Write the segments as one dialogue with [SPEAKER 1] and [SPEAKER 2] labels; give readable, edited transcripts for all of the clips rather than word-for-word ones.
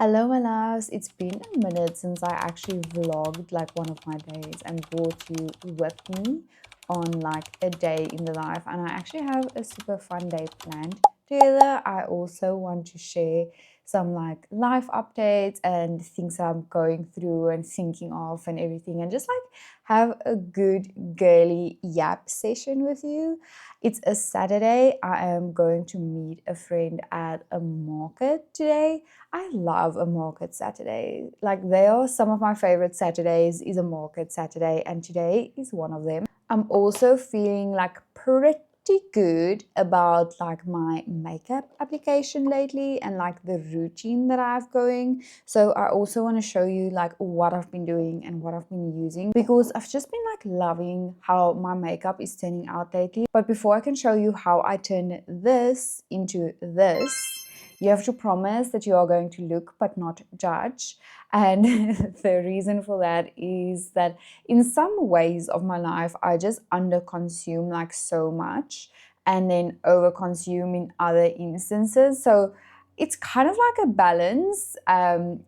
[SPEAKER 1] Hello my loves, it's been a minute since I actually vlogged like one of my days and brought you with me on like a day in the life, and I actually have a super fun day planned together. I also want to share some like life updates and things I'm going through and thinking of and everything, and just like have a good girly yap session with you. It's a Saturday. I am going to meet a friend at a market today. I love a market Saturday. Like, they are some of my favorite Saturdays is a market Saturday, and today is one of them. I'm also feeling like pretty good about like my makeup application lately and like the routine that I have going. So I also want to show you like what I've been doing and what I've been using, because I've just been like loving how my makeup is turning out lately. But before I can show you how I turn this into this, you have to promise that you are going to look but not judge. And the reason for that is that in some ways of my life, I just under-consume like so much and then over-consume in other instances. So it's kind of like a balance,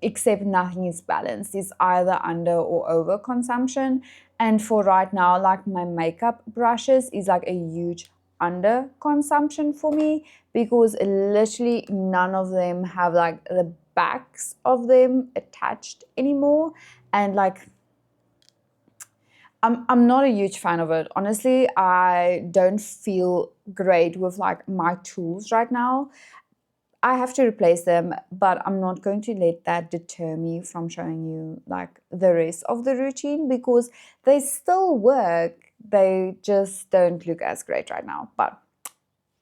[SPEAKER 1] except nothing is balanced. It's either under or over consumption. And for right now, like my makeup brushes is like a huge under consumption for me, because literally none of them have like the backs of them attached anymore. And like I'm not a huge fan of it. Honestly, I don't feel great with like my tools right now. I have to replace them, but I'm not going to let that deter me from showing you like the rest of the routine, because they still work. They just don't look as great right now. But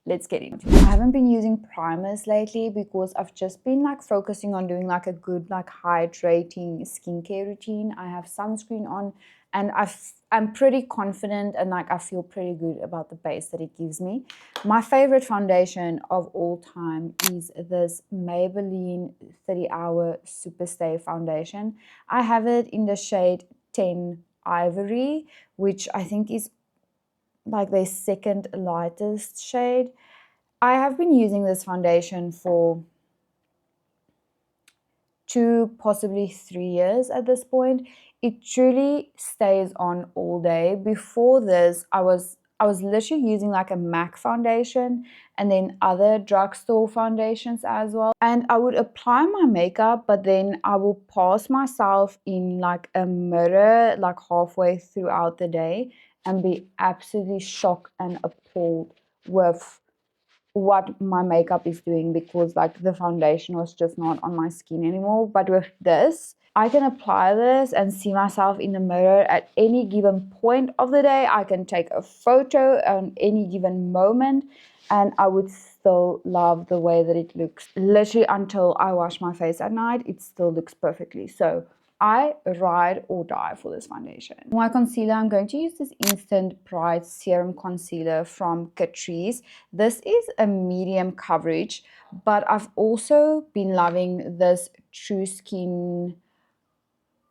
[SPEAKER 1] let's get into it. I haven't been using primers lately because I've just been like focusing on doing like a good like hydrating skincare routine. I have sunscreen on, and I'm pretty confident and like I feel pretty good about the base that it gives me. My favorite foundation of all time is this Maybelline 30-Hour Superstay foundation. I have it in the shade 10 Ivory, which I think is like their second lightest shade. I have been using this foundation for 2, possibly 3 years at this point. It truly stays on all day. Before this, I was literally using like a MAC foundation and then other drugstore foundations as well. And I would apply my makeup, but then I will pause myself in like a mirror like halfway throughout the day and be absolutely shocked and appalled with what my makeup is doing, because like the foundation was just not on my skin anymore. But with this, I can apply this and see myself in the mirror at any given point of the day. I can take a photo on any given moment and I would still love the way that it looks. Literally until I wash my face at night, it still looks perfectly. So I ride or die for this foundation. For my concealer, I'm going to use this Instant Bright Serum Concealer from Catrice. This is a medium coverage, but I've also been loving this True Skin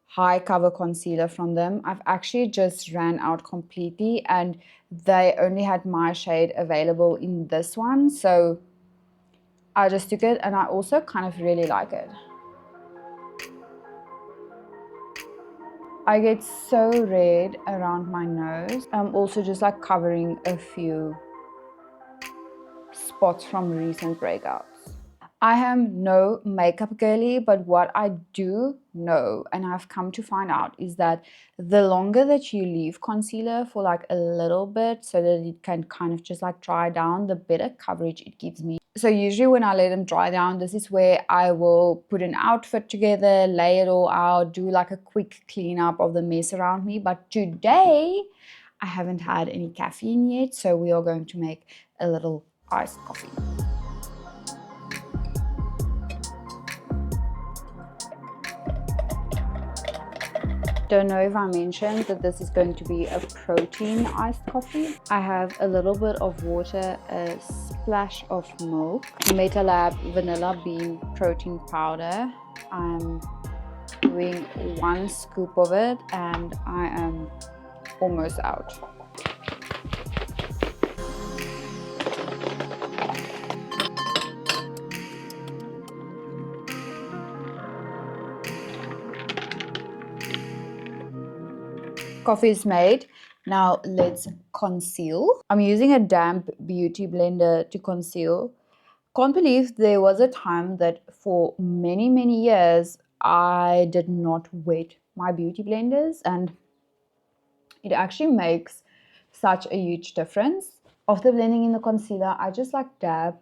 [SPEAKER 1] high cover concealer from them. I've actually just ran out completely and they only had my shade available in this one. So I just took it and I also kind of really like it. I get so red around my nose. I'm also just like covering a few spots from recent breakouts. I am no makeup girly, but what I do know and I've come to find out is that the longer that you leave concealer for like a little bit so that it can kind of just like dry down, the better coverage it gives me. So usually when I let them dry down, this is where I will put an outfit together, lay it all out, do like a quick cleanup of the mess around me. But today I haven't had any caffeine yet, so we are going to make a little iced coffee. Don't know if I mentioned that this is going to be a protein iced coffee. I have a little bit of water, a splash of milk, Metalab vanilla bean protein powder. I'm doing 1 scoop of it and I am almost out. Coffee is made. Now let's conceal. I'm using a damp beauty blender to conceal. Can't believe there was a time that for many years I did not wet my beauty blenders, and it actually makes such a huge difference. After blending in the concealer, I just like dab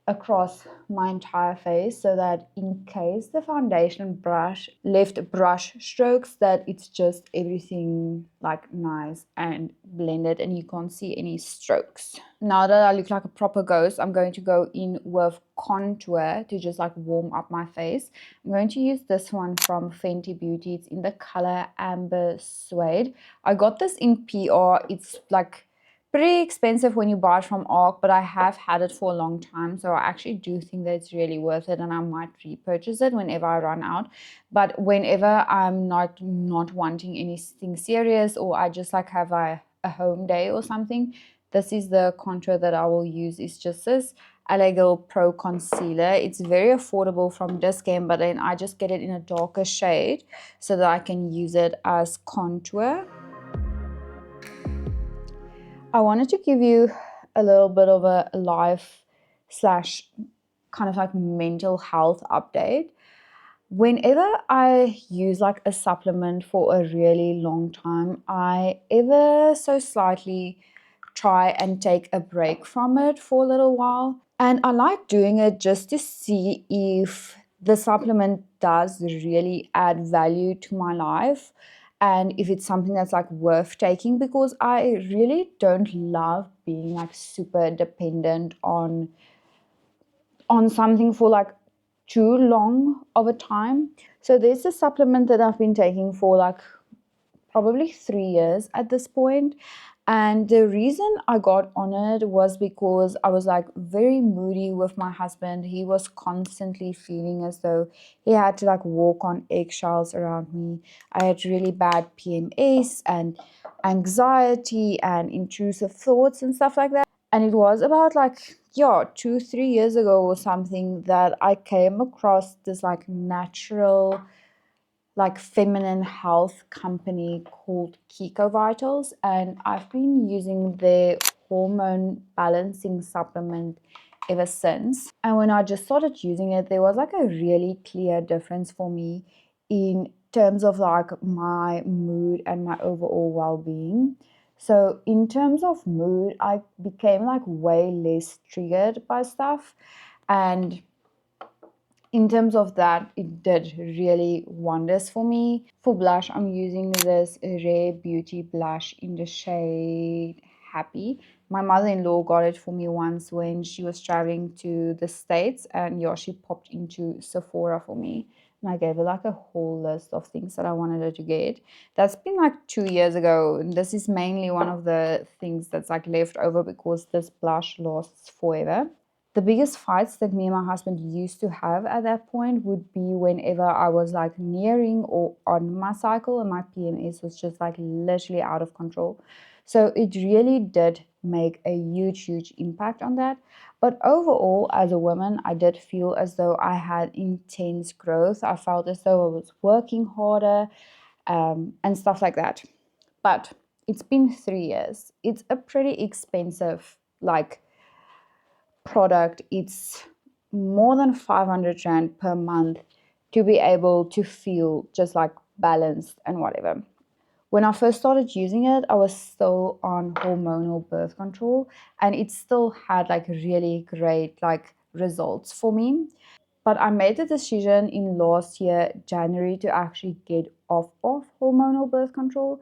[SPEAKER 1] across my entire face so that in case the foundation brush left brush strokes, that it's just everything like nice and blended and you can't see any strokes. Now that I look like a proper ghost, I'm going to go in with contour to just like warm up my face. I'm going to use this one from Fenty Beauty. It's in the color Amber Suede. I got this in PR. It's like pretty expensive when you buy it from ARC, but I have had it for a long time, so I actually do think that it's really worth it, and I might repurchase it whenever I run out. But whenever I'm not wanting anything serious, or I just like have a home day or something, this is the contour that I will use. It's just this Halaal Pro Concealer. It's very affordable from Discount, but then I just get it in a darker shade so that I can use it as contour. I wanted to give you a little bit of a life slash kind of like mental health update. Whenever I use like a supplement for a really long time, I ever so slightly try and take a break from it for a little while. And I like doing it just to see if the supplement does really add value to my life and if it's something that's like worth taking, because I really don't love being like super dependent on something for like too long of a time. So there's a supplement that I've been taking for like probably 3 years at this point. And the reason I got on it was because I was like very moody with my husband. He was constantly feeling as though he had to like walk on eggshells around me. I had really bad PMS and anxiety and intrusive thoughts and stuff like that. And it was about like, yeah, 2-3 years ago or something that I came across this like natural like feminine health company called Kiko Vitals, and I've been using their hormone balancing supplement ever since. And when I just started using it, there was like a really clear difference for me in terms of like my mood and my overall well-being. So in terms of mood, I became like way less triggered by stuff, and in terms of that, it did really wonders for me. For blush, I'm using this Rare Beauty blush in the shade Happy. My mother-in-law got it for me once when she was traveling to the States, and yeah, she popped into Sephora for me. And I gave her like a whole list of things that I wanted her to get. That's been like 2 years ago. And this is mainly one of the things that's like left over because this blush lasts forever. The biggest fights that me and my husband used to have at that point would be whenever I was like nearing or on my cycle and my PMS was just like literally out of control. So it really did make a huge impact on that. But overall, as a woman, I did feel as though I had intense growth. I felt as though I was working harder and stuff like that. But it's been 3 years. It's a pretty expensive like product. It's more than 500 rand per month to be able to feel just like balanced and whatever. When I first started using it, I was still on hormonal birth control, and it still had like really great like results for me. But I made the decision in last year, January, to actually get off of hormonal birth control.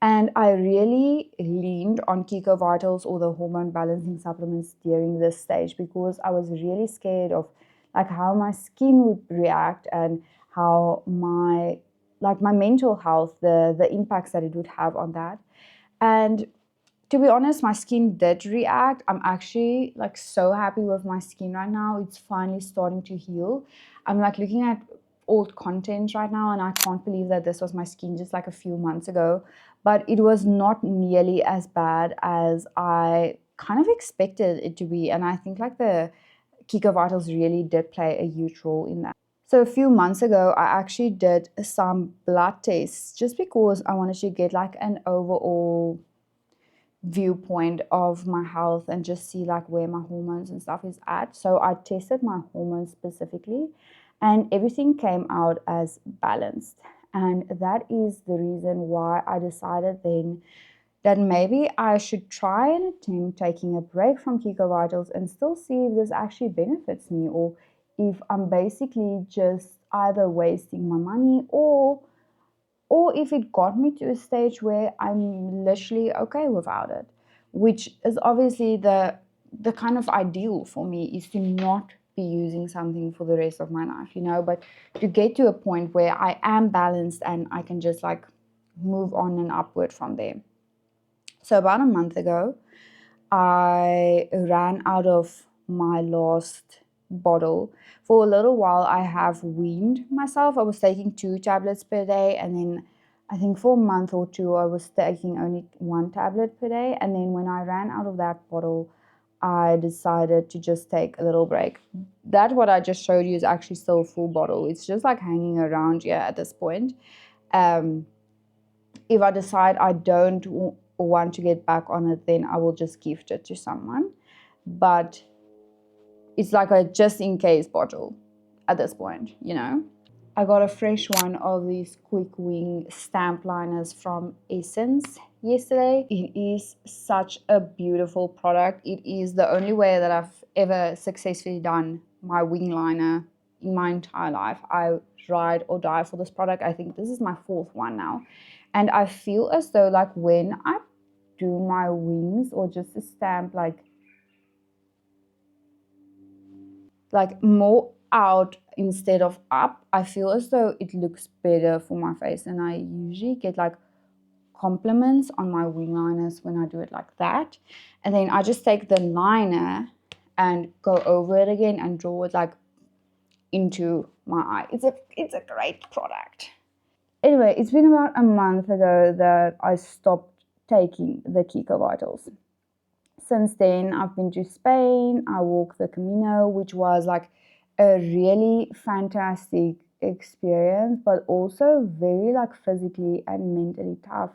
[SPEAKER 1] And I really leaned on Kiko Vitals or the hormone balancing supplements during this stage because I was really scared of like how my skin would react and how my mental health, the impacts that it would have on that. And to be honest, my skin did react. I'm actually like so happy with my skin right now. It's finally starting to heal. I'm like looking at old content right now and I can't believe that this was my skin just like a few months ago. But it was not nearly as bad as I kind of expected it to be. And I think like the Kiko Vitals really did play a huge role in that. So a few months ago, I actually did some blood tests just because I wanted to get like an overall viewpoint of my health and just see like where my hormones and stuff is at. So I tested my hormones specifically and everything came out as balanced. And that is the reason why I decided then that maybe I should try and attempt taking a break from Kiko Vitals and still see if this actually benefits me, or if I'm basically just either wasting my money, or if it got me to a stage where I'm literally okay without it, which is obviously the kind of ideal for me, is to not be using something for the rest of my life, but to get to a point where I am balanced and I can just like move on and upward from there. So about a month ago, I ran out of my last bottle. For a little while, I have weaned myself. I was taking 2 tablets per day, and then I think for a month or two, I was taking only 1 tablet per day. And then when I ran out of that bottle, I decided to just take a little break. That what I just showed you is actually still a full bottle. It's just like hanging around here at this point. If I decide I don't want to get back on it, then I will just gift it to someone. But it's like a just in case bottle at this point. I got a fresh one of these quick wing stamp liners from Essence yesterday. It is such a beautiful product. It is the only way that I've ever successfully done my wing liner in my entire life. I ride or die for this product. I think this is my 4th one now. And I feel as though like when I do my wings or just a stamp like more out instead of up, I feel as though it looks better for my face. And I usually get like compliments on my wing liners when I do it like that. And then I just take the liner and go over it again and draw it like into my eye. It's a great product. Anyway, it's been about a month ago that I stopped taking the Kiko Vitals. Since then, I've been to Spain. I walked the Camino, which was like a really fantastic experience, but also very like physically and mentally tough.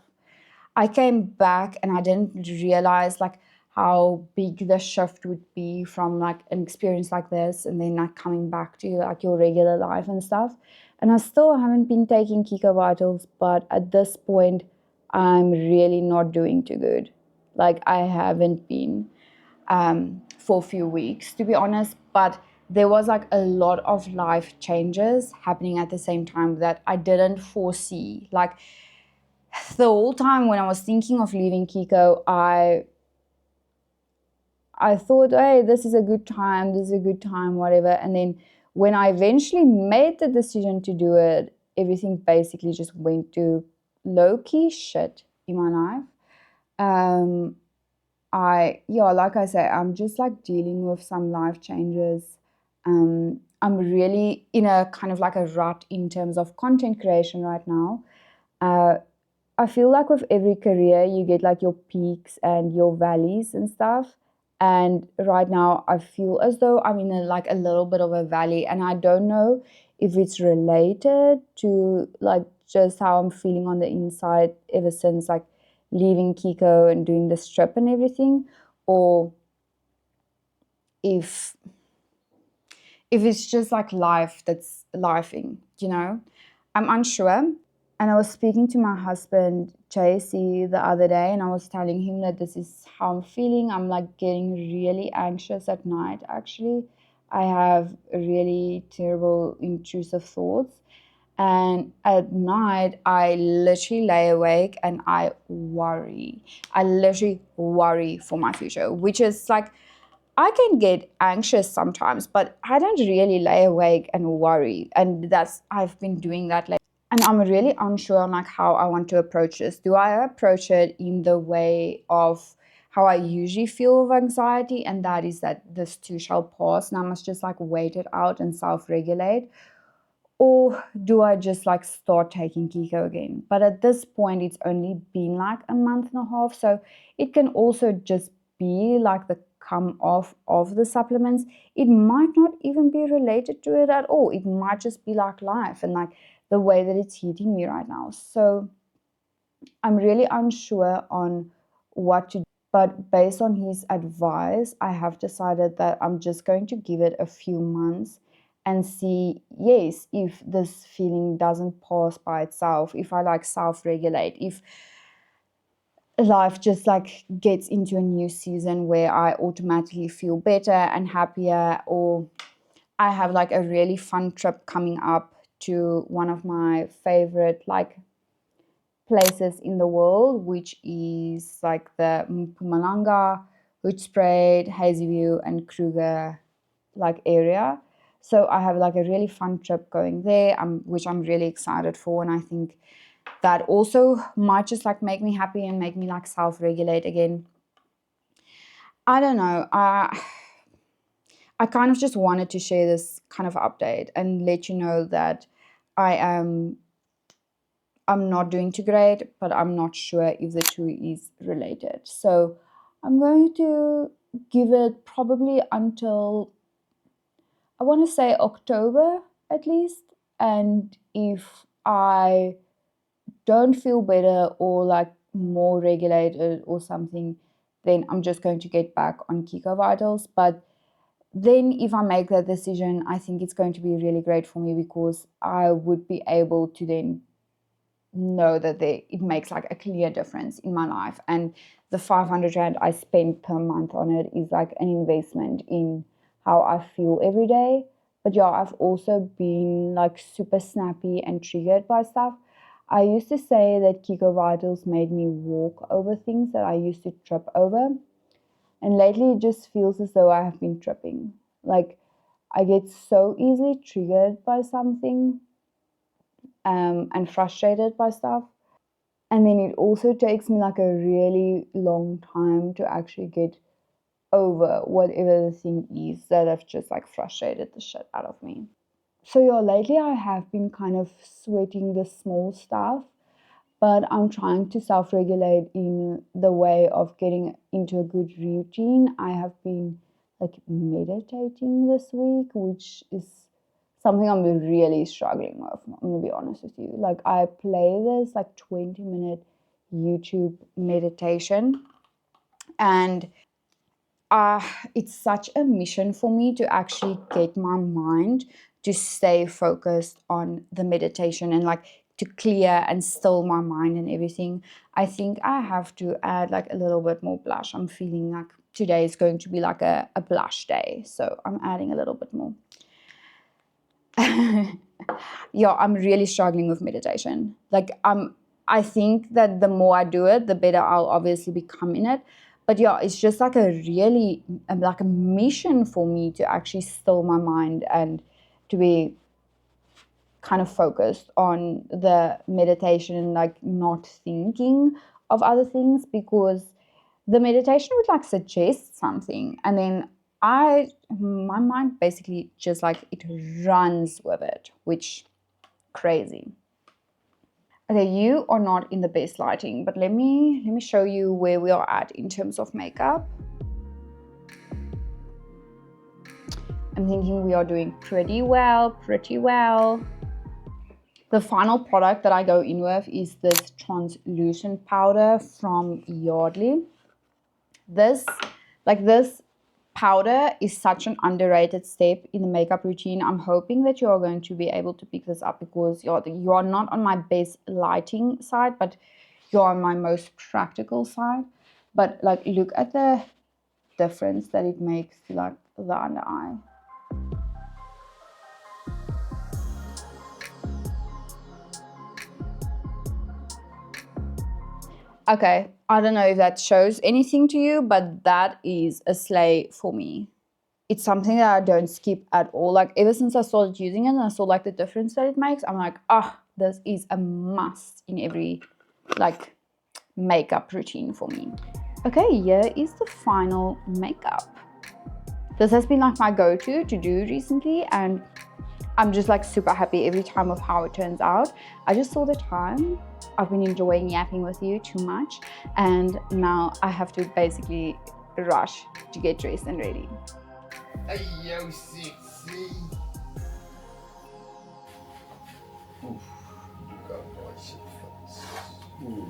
[SPEAKER 1] I came back and I didn't realize like how big the shift would be from like an experience like this and then like coming back to like your regular life and stuff. And I still haven't been taking Kiko Vitals, but at this point, I'm really not doing too good. Like I haven't been for a few weeks, to be honest, but there was like a lot of life changes happening at the same time that I didn't foresee. Like the whole time when I was thinking of leaving Kiko, I thought, hey, this is a good time, whatever. And then when I eventually made the decision to do it, everything basically just went to low-key shit in my life. Like I say, I'm just like dealing with some life changes. I'm really in a kind of like a rut in terms of content creation right now. I feel like with every career, you get like your peaks and your valleys and stuff. And right now, I feel as though I'm in like a little bit of a valley, and I don't know if it's related to like just how I'm feeling on the inside ever since like leaving Kiko and doing the strip and everything, or if it's just like life that's lifing. I'm unsure. And I was speaking to my husband, JC, the other day, and I was telling him that this is how I'm feeling. I'm like getting really anxious at night, actually. I have really terrible intrusive thoughts. And at night, I literally lay awake and I worry. I literally worry for my future, which is like, I can get anxious sometimes, but I don't really lay awake and worry. And I've been doing that lately. And I'm really unsure on like how I want to approach this. Do I approach it in the way of how I usually feel with anxiety, and that is that this too shall pass and I must just like wait it out and self-regulate? Or do I just like start taking Kiko again? But at this point, it's only been like a month and a half. So it can also just be like the come off of the supplements, it might not even be related to it at all. It might just be like life and like the way that it's hitting me right now. So I'm really unsure on what to do, but based on his advice, I have decided that I'm just going to give it a few months and see, yes, if this feeling doesn't pass by itself, if I like self-regulate, if life just like gets into a new season where I automatically feel better and happier, or I have like a really fun trip coming up to one of my favorite like places in the world, which is like the Mpumalanga, Hoedspruit, Hazyview and Kruger like area. So I have like a really fun trip going there, which I'm really excited for, and I think that also might just like make me happy and make me like self-regulate again. I don't know. I kind of just wanted to share this kind of update and let you know that I'm not doing too great, but I'm not sure if the two is related. So I'm going to give it probably until, I want to say October at least. And if I don't feel better or like more regulated or something, then I'm just going to get back on Kiko Vitals. But then if I make that decision, I think it's going to be really great for me, because I would be able to then know that it makes like a clear difference in my life. And the 500 Rand I spend per month on it is like an investment in how I feel every day. But yeah, I've also been like super snappy and triggered by stuff. I used to say that Kiko Vitals made me walk over things that I used to trip over. And lately it just feels as though I have been tripping. Like I get so easily triggered by something and frustrated by stuff. And then it also takes me like a really long time to actually get over whatever the thing is that have just like frustrated the shit out of me. So yeah, lately I have been kind of sweating the small stuff, but I'm trying to self-regulate in the way of getting into a good routine. I have been like meditating this week, which is something I'm really struggling with. I'm gonna be honest with you. Like I play this like 20-minute YouTube meditation, and it's such a mission for me to actually get my mind to stay focused on the meditation and like to clear and still my mind and everything. I think I have to add like a little bit more blush. I'm feeling like today is going to be like a blush day, so I'm adding a little bit more. Yeah, I'm really struggling with meditation. Like I think that the more I do it, the better I'll obviously become in it. But yeah, it's just like a really like a mission for me to actually still my mind and to be kind of focused on the meditation and like not thinking of other things, because the meditation would like suggest something and then my mind basically just like it runs with it, which crazy. Okay, you are not in the best lighting, but let me show you where we are at in terms of makeup. I'm thinking we are doing pretty well. The final product that I go in with is this translucent powder from Yardley. This powder is such an underrated step in the makeup routine. I'm hoping that you are going to be able to pick this up, because you are not on my best lighting side, but you are on my most practical side. But like, look at the difference that it makes to like the under eye. Okay, I don't know if that shows anything to you, but that is a slay for me. It's something that I don't skip at all. Like ever since I started using it and I saw like the difference that it makes, I'm like, this is a must in every like makeup routine for me. Okay, here is the final makeup. This has been like my go-to to do recently, and I'm just like super happy every time of how it turns out. I just saw the time. I've been enjoying yapping with you too much, and now I have to basically rush to get dressed and ready.
[SPEAKER 2] Hey yo, sexy. Oof, you got my shit face. Ooh.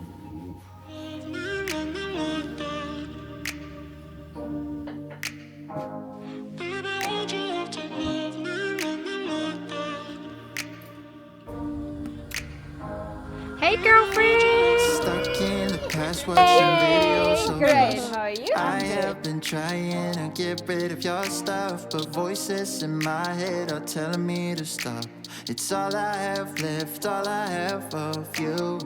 [SPEAKER 1] Hey girlfriend!
[SPEAKER 3] Stuck in the past watching videos of
[SPEAKER 1] Great,
[SPEAKER 3] us.
[SPEAKER 1] how are you?
[SPEAKER 3] I have been trying to get rid of your stuff, but voices in my head are telling me to stop. It's all I have left, all I have of you.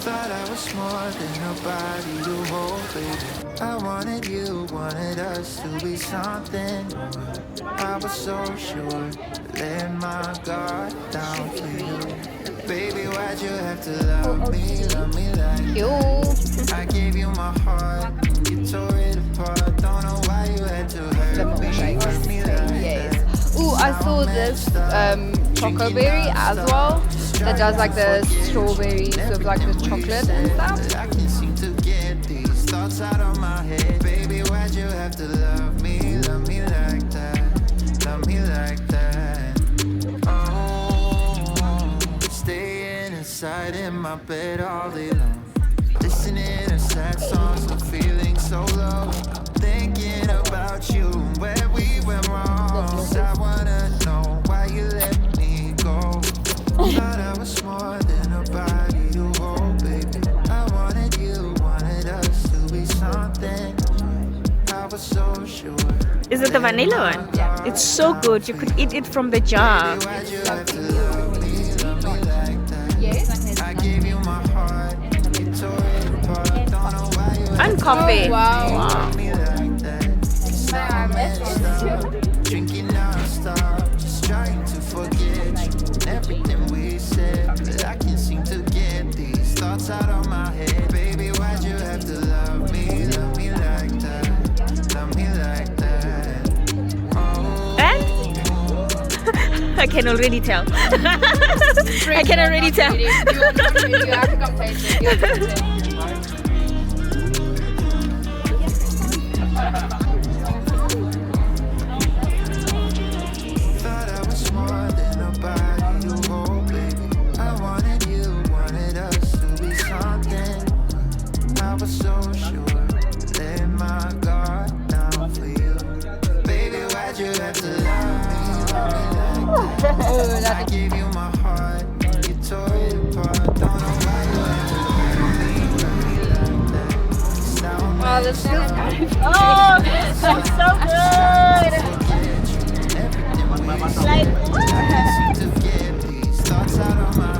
[SPEAKER 3] Thought I was more than a body to hold, baby. I wanted you, wanted us to be something. I was so sure, let my guard down for you. Baby, why'd you have to love me like
[SPEAKER 1] Cute.
[SPEAKER 3] I gave you my heart, you tore it apart. Don't know why you had to hurt me like
[SPEAKER 1] Yes. Ooh, I saw this choco berry as well. That does like the strawberry, sort of like the chocolate and stuff.
[SPEAKER 3] I can't seem to get these thoughts out of my head. Baby, why'd you have to love me like that? Love me like that. Oh, staying inside in my bed all day long, listening to sad songs and feeling so low, thinking about you and where we went wrong. I wanna know why you let me go. Thought I was more than a body to hold, baby. I wanted you, wanted us to be something. I was so sure.
[SPEAKER 4] Is it the vanilla one?
[SPEAKER 1] Yeah.
[SPEAKER 4] It's so good. You could eat it from the jar.
[SPEAKER 3] Why'd you have to love me like that?
[SPEAKER 1] Yes.
[SPEAKER 3] I gave you my heart, you tore it apart. Don't know why you had
[SPEAKER 4] And coffee.
[SPEAKER 1] Oh, wow.
[SPEAKER 3] to me like that. Drinking non-stop, just trying to forget you. Everything we said, but I can't seem to get these thoughts out of my head. Baby, why'd you have to love me like that? Love me like that. Oh.
[SPEAKER 4] And I can already tell. I can already tell.
[SPEAKER 1] You have to come taste it. You have to taste it.
[SPEAKER 3] Thought I was more than a body to hold, baby. I wanted you, wanted us to be something. I was so sure, let my guard down for you. Baby, why'd you have to love me like that? I gave you my heart, you tore it apart. Don't know why you had to love me like that. 'Cause now I'm
[SPEAKER 1] Oh, this feels good.
[SPEAKER 4] Oh, that's so good.
[SPEAKER 3] everything we said. I can't seem to get these thoughts out of my